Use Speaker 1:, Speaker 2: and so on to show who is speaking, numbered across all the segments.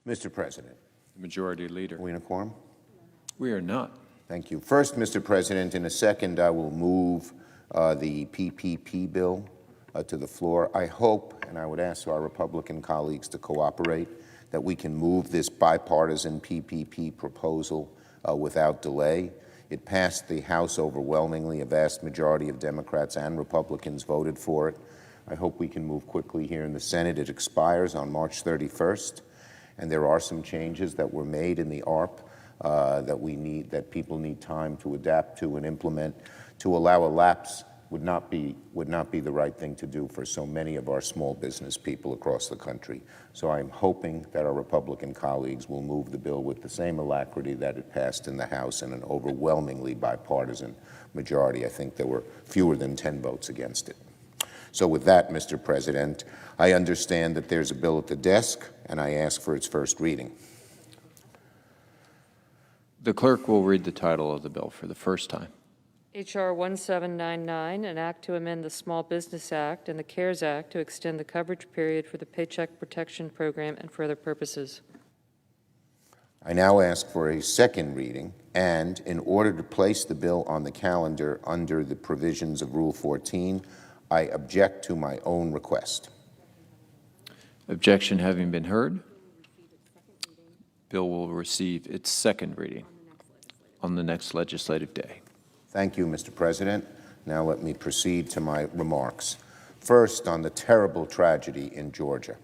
Speaker 1: Mr. President.
Speaker 2: Majority Leader.
Speaker 1: Are we in a quorum?
Speaker 2: We are not.
Speaker 1: Thank you. First, Mr. President, in a second, I will move the PPP bill to the floor. I hope, and I would ask our Republican colleagues to cooperate, that we can move this bipartisan PPP proposal without delay. It passed the House overwhelmingly. A vast majority of Democrats and Republicans voted for it. I hope we can move quickly here in the Senate. It expires on March 31st, and there are some changes that were made in the ARP that people need time to adapt to and implement. To allow a lapse would not be the right thing to do for so many of our small business people across the country. So I'm hoping that our Republican colleagues will move the bill with the same alacrity that it passed in the House in an overwhelmingly bipartisan majority. I think there were fewer than 10 votes against it. So with that, Mr. President, I understand that there's a bill at the desk, and I ask for its first reading.
Speaker 2: The clerk will read the title of the bill for the first time.
Speaker 3: H.R. 1799, an act to amend the Small Business Act and the CARES Act to extend the coverage period for the Paycheck Protection Program and for other purposes.
Speaker 1: I now ask for a second reading, and in order to place the bill on the calendar under the provisions of Rule 14, I object to my own request.
Speaker 2: Objection having been heard, bill will receive its second reading on the next legislative day.
Speaker 1: Thank you, Mr. President. Now let me proceed to my remarks. First, on the terrible tragedy in Georgia.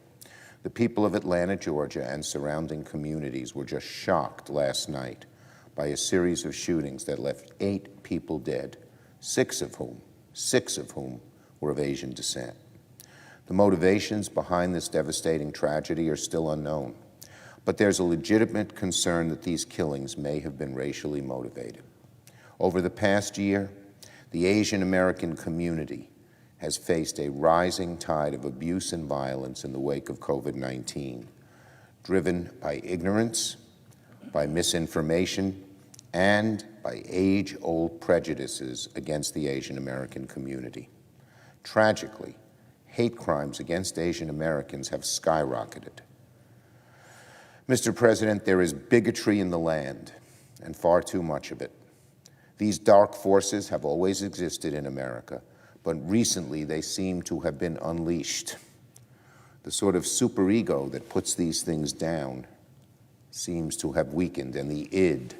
Speaker 1: The people of Atlanta, Georgia, and surrounding communities were just shocked last night by a series of shootings that left 8 people dead, six of whom were of Asian descent. The motivations behind this devastating tragedy are still unknown, but there's a legitimate concern that these killings may have been racially motivated. Over the past year, the Asian American community has faced a rising tide of abuse and violence in the wake of COVID-19, driven by ignorance, by misinformation, and by age-old prejudices against the Asian American community. Tragically, hate crimes against Asian Americans have skyrocketed. Mr. President, there is bigotry in the land, and far too much of it. These dark forces have always existed in America, but recently they seem to have been unleashed. The sort of superego that puts these things down seems to have weakened, and the id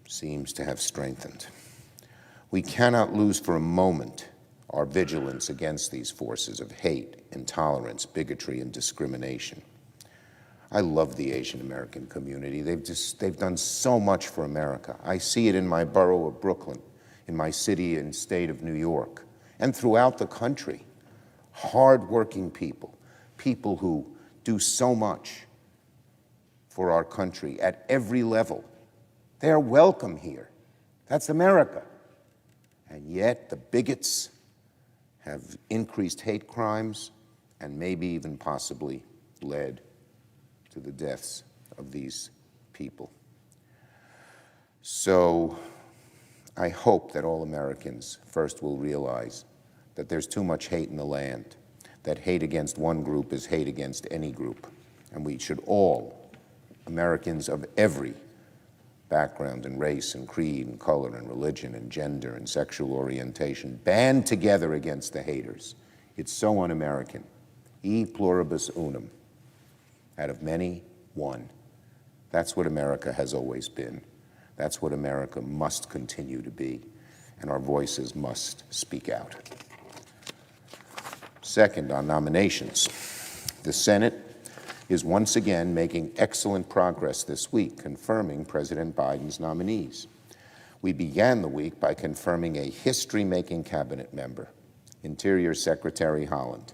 Speaker 1: seems to have strengthened. We cannot lose for a moment our vigilance against these forces of hate, intolerance, bigotry, and discrimination. I love the Asian American community. They've done so much for America. I see it in my borough of Brooklyn, in my city and state of New York, and throughout the country. Hard-working people, people who do so much for our country at every level. They are welcome here. That's America. And yet the bigots have increased hate crimes and maybe even possibly led to the deaths of these people. So I hope that all Americans first will realize that there's too much hate in the land, that hate against one group is hate against any group, and we should all, Americans of every background and race and creed and color and religion and gender and sexual orientation, band together against the haters. It's so un-American. E pluribus unum. Out of many, one. That's what America has always been. That's what America must continue to be, and our voices must speak out. Second, on nominations. The Senate is once again making excellent progress this week, confirming President Biden's nominees. We began the week by confirming a history-making cabinet member, Interior Secretary Haaland.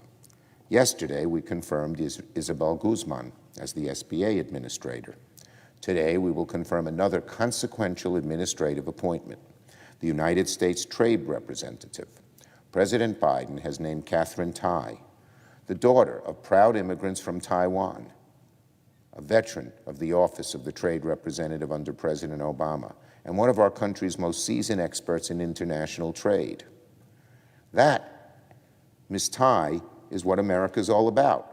Speaker 1: Yesterday, we confirmed Isabel Guzman as the SBA administrator. Today, we will confirm another consequential administrative appointment, the United States Trade Representative. President Biden has named Catherine Tai, the daughter of proud immigrants from Taiwan, a veteran of the Office of the Trade Representative under President Obama, and one of our country's most seasoned experts in international trade. That, Ms. Tai, is what America's all about.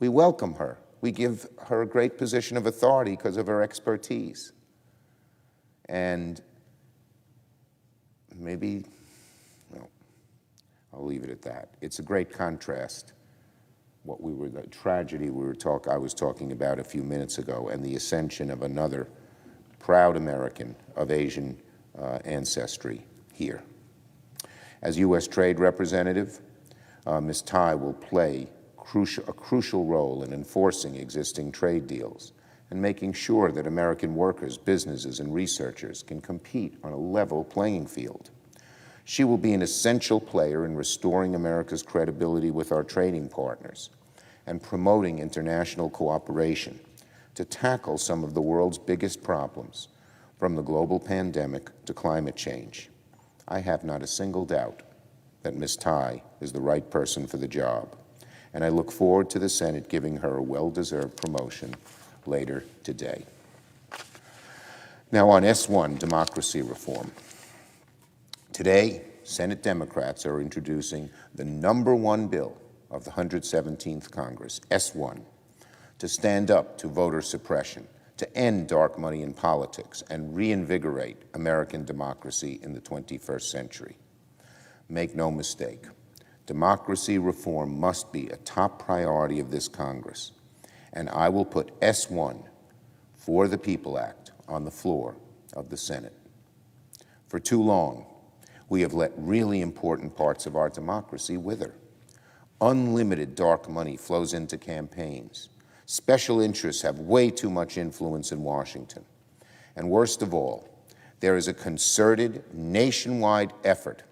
Speaker 1: We welcome her we give her a great position of authority because of her expertise. And maybe, well, I'll leave it at that. It's a great contrast, the tragedy I was talking about a few minutes ago, and the ascension of another proud American of Asian ancestry here. As U.S. Trade Representative, Ms. Tai will play a crucial role in enforcing existing trade deals and making sure that American workers, businesses, and researchers can compete on a level playing field. She will be an essential player in restoring America's credibility with our trading partners and promoting international cooperation to tackle some of the world's biggest problems, from the global pandemic to climate change. I have not a single doubt that Ms. Tai is the right person for the job, and I look forward to the Senate giving her a well-deserved promotion later today. Now on S1, democracy reform. Today, Senate Democrats are introducing the #1 bill of the 117th Congress, S1, to stand up to voter suppression, to end dark money in politics, and reinvigorate American democracy in the 21st century. Make no mistake, democracy reform must be a top priority of this Congress, and I will put S1 for the People Act on the floor of the Senate. For too long, we have let really important parts of our democracy wither. Unlimited dark money flows into campaigns. Special interests have way too much influence in Washington. And worst of all, there is a concerted nationwide effort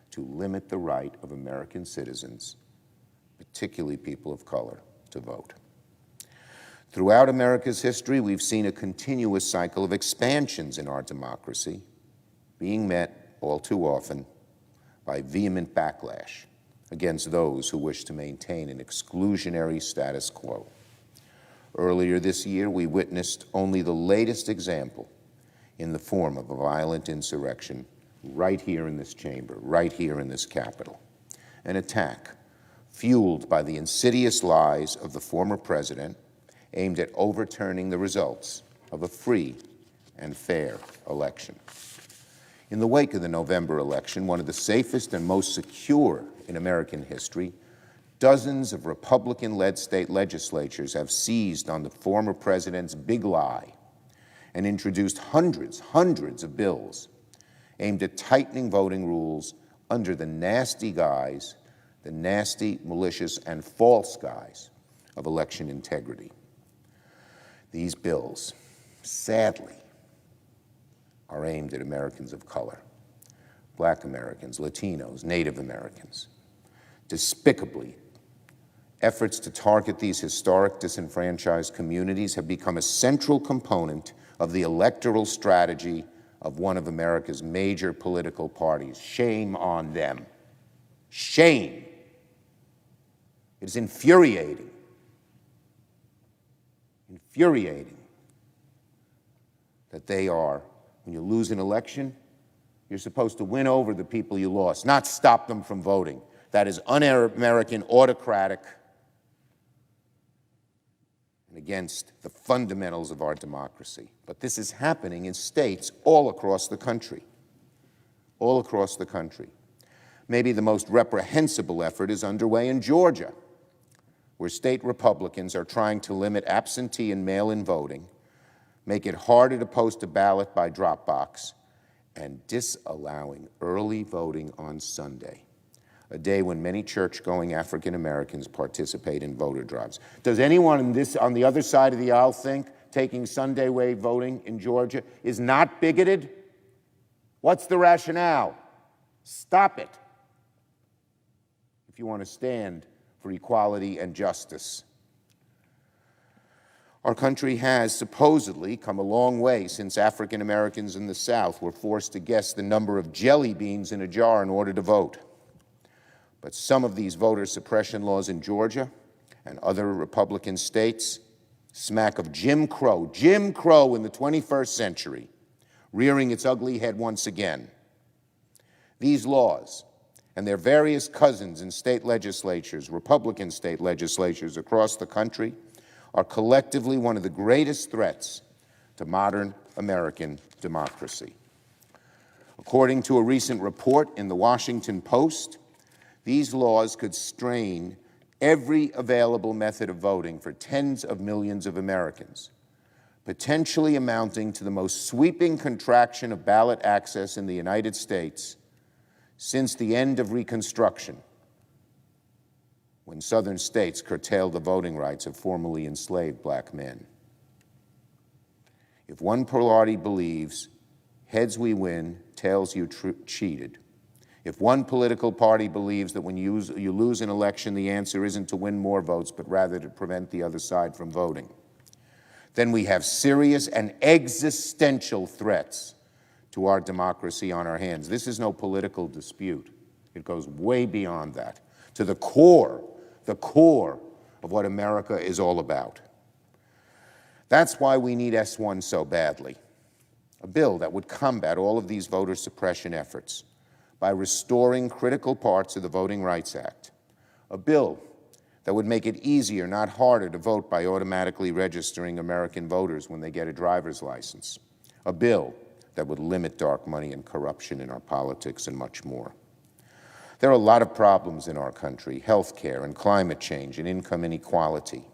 Speaker 1: to limit the right of American citizens, particularly people of color, to vote. Throughout America's history, we've seen a continuous cycle of expansions in our democracy being met all too often by vehement backlash against those who wish to maintain an exclusionary status quo. Earlier this year, we witnessed only the latest example in the form of a violent insurrection right here in this chamber, right here in this Capitol. An attack fueled by the insidious lies of the former president aimed at overturning the results of a free and fair election. In the wake of the November election, one of the safest and most secure in American history, dozens of Republican-led state legislatures have seized on the former president's big lie and introduced hundreds of bills aimed at tightening voting rules under the nasty guise, the nasty, malicious, and false guise of election integrity. These bills, sadly, are aimed at Americans of color, Black Americans, Latinos, Native Americans. Despicably, efforts to target these historic disenfranchised communities have become a central component of the electoral strategy of one of America's major political parties. Shame on them. Shame. It is infuriating. Infuriating that they are, when you lose an election, you're supposed to win over the people you lost, not stop them from voting. That is un-American, autocratic, and against the fundamentals of our democracy. But this is happening in states all across the country. All across the country. Maybe the most reprehensible effort is underway in Georgia, where state Republicans are trying to limit absentee and mail-in voting, make it harder to post a ballot by drop box, and disallowing early voting on Sunday, a day when many church-going African Americans participate in voter drives. Does anyone on the other side of the aisle think taking Sunday way voting in Georgia is not bigoted? What's the rationale? Stop it if you want to stand for equality and justice. Our country has supposedly come a long way since African Americans in the South were forced to guess the number of jelly beans in a jar in order to vote. But some of these voter suppression laws in Georgia and other Republican states smack of Jim Crow in the 21st century, rearing its ugly head once again. These laws and their various cousins in state legislatures, Republican state legislatures across the country, are collectively one of the greatest threats to modern American democracy. According to a recent report in the Washington Post, these laws could strain every available method of voting for tens of millions of Americans, potentially amounting to the most sweeping contraction of ballot access in the United States since the end of Reconstruction, when southern states curtailed the voting rights of formerly enslaved black men. If one party believes, heads we win, tails you cheated. If one political party believes that when you lose an election, the answer isn't to win more votes, but rather to prevent the other side from voting, then we have serious and existential threats to our democracy on our hands. This is no political dispute. It goes way beyond that, to the core of what America is all about. That's why we need S1 so badly, a bill that would combat all of these voter suppression efforts by restoring critical parts of the Voting Rights Act, a bill that would make it easier, not harder, to vote by automatically registering American voters when they get a driver's license, a bill that would limit dark money and corruption in our politics, and much more. There are a lot of problems in our country: health care and climate change and income inequality.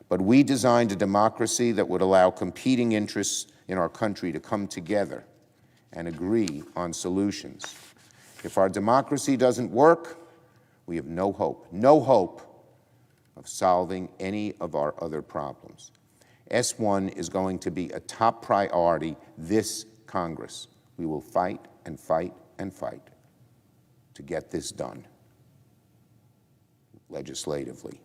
Speaker 1: But we designed a democracy that would allow competing interests in our country to come together and agree on solutions. If our democracy doesn't work, we have no hope of solving any of our other problems. S1 is going to be a top priority this Congress. We will fight and fight and fight to get this done legislatively.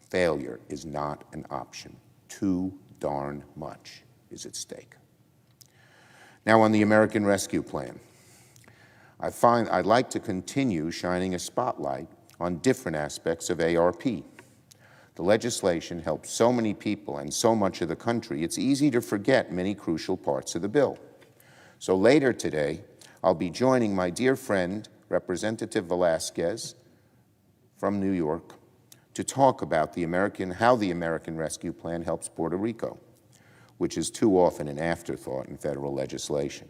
Speaker 1: Failure is not an option. Too darn much is at stake. Now, on the American Rescue Plan, I'd like to continue shining a spotlight on different aspects of ARP. The legislation helps so many people and so much of the country, it's easy to forget many crucial parts of the bill. So later today, I'll be joining my dear friend, Representative Velasquez from New York, to talk about how the American Rescue Plan helps Puerto Rico, which is too often an afterthought in federal legislation.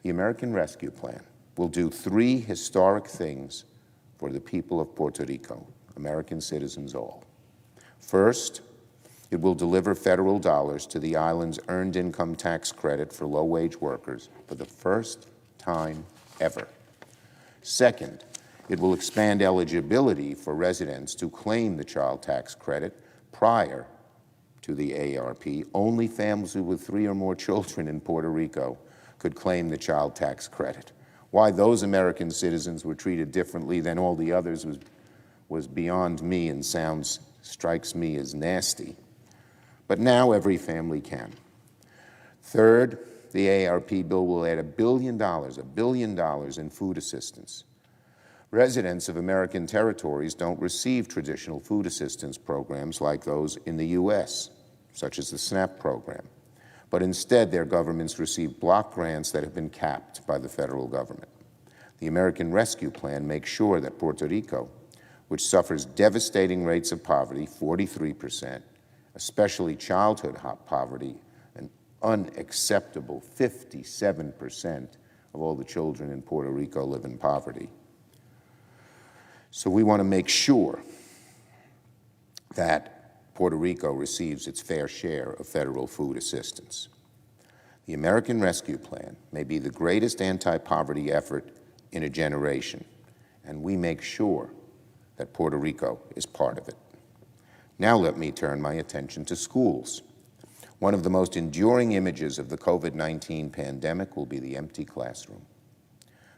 Speaker 1: The American Rescue Plan will do three historic things for the people of Puerto Rico, American citizens all. First, it will deliver federal dollars to the island's earned income tax credit for low-wage workers for the first time ever. Second, it will expand eligibility for residents to claim the child tax credit prior to the ARP. Only families with 3 or more children in Puerto Rico could claim the child tax credit. Why those American citizens were treated differently than all the others was beyond me and strikes me as nasty. But now every family can. Third, the ARP bill will add $1 billion in food assistance. Residents of American territories don't receive traditional food assistance programs like those in the U.S., such as the SNAP program. But instead, their governments receive block grants that have been capped by the federal government. The American Rescue Plan makes sure that Puerto Rico, which suffers devastating rates of poverty, 43%, especially childhood poverty, an unacceptable 57% of all the children in Puerto Rico live in poverty. So we want to make sure that Puerto Rico receives its fair share of federal food assistance. The American Rescue Plan may be the greatest anti-poverty effort in a generation, and we make sure that Puerto Rico is part of it. Now let me turn my attention to schools. One of the most enduring images of the COVID-19 pandemic will be the empty classroom.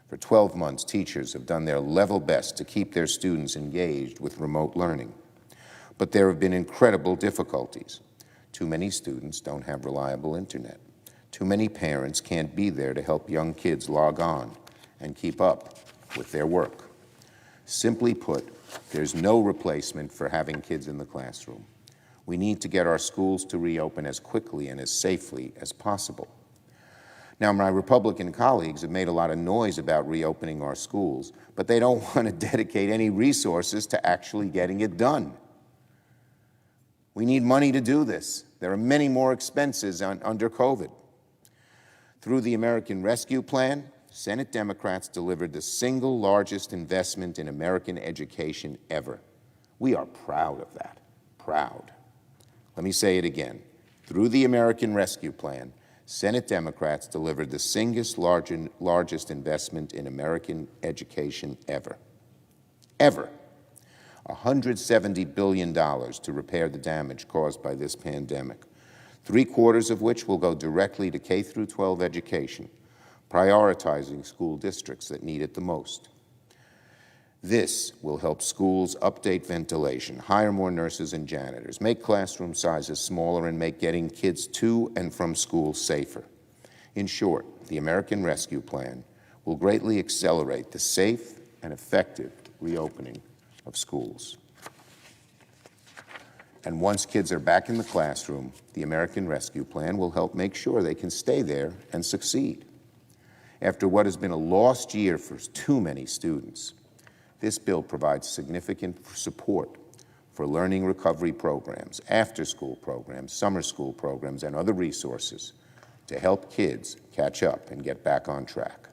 Speaker 1: For 12 months, teachers have done their level best to keep their students engaged with remote learning. But there have been incredible difficulties. Too many students don't have reliable internet. Too many parents can't be there to help young kids log on and keep up with their work. Simply put, there's no replacement for having kids in the classroom. We need to get our schools to reopen as quickly and as safely as possible. Now, my Republican colleagues have made a lot of noise about reopening our schools, but they don't want to dedicate any resources to actually getting it done. We need money to do this. There are many more expenses under COVID. Through the American Rescue Plan, Senate Democrats delivered the single largest investment in American education ever. We are proud of that. Proud. Let me say it again. Through the American Rescue Plan, Senate Democrats delivered the single largest investment in American education ever. Ever. $170 billion to repair the damage caused by this pandemic, 3/4 of which will go directly to K-12 education, prioritizing school districts that need it the most. This will help schools update ventilation, hire more nurses and janitors, make classroom sizes smaller, and make getting kids to and from school safer. In short, the American Rescue Plan will greatly accelerate the safe and effective reopening of schools. And once kids are back in the classroom, the American Rescue Plan will help make sure they can stay there and succeed. After what has been a lost year for too many students, this bill provides significant support for learning recovery programs, after-school programs, summer school programs, and other resources to help kids catch up and get back on track.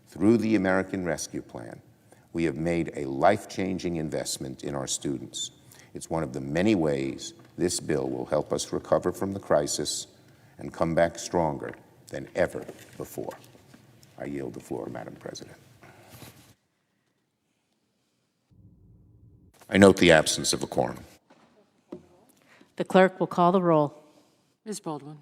Speaker 1: Through the American Rescue Plan, we have made a life-changing investment in our students. It's one of the many ways this bill will help us recover from the crisis and come back stronger than ever before. I yield the floor, Madam President. I note the absence of a quorum.
Speaker 4: The clerk will call the roll.
Speaker 5: Ms. Baldwin.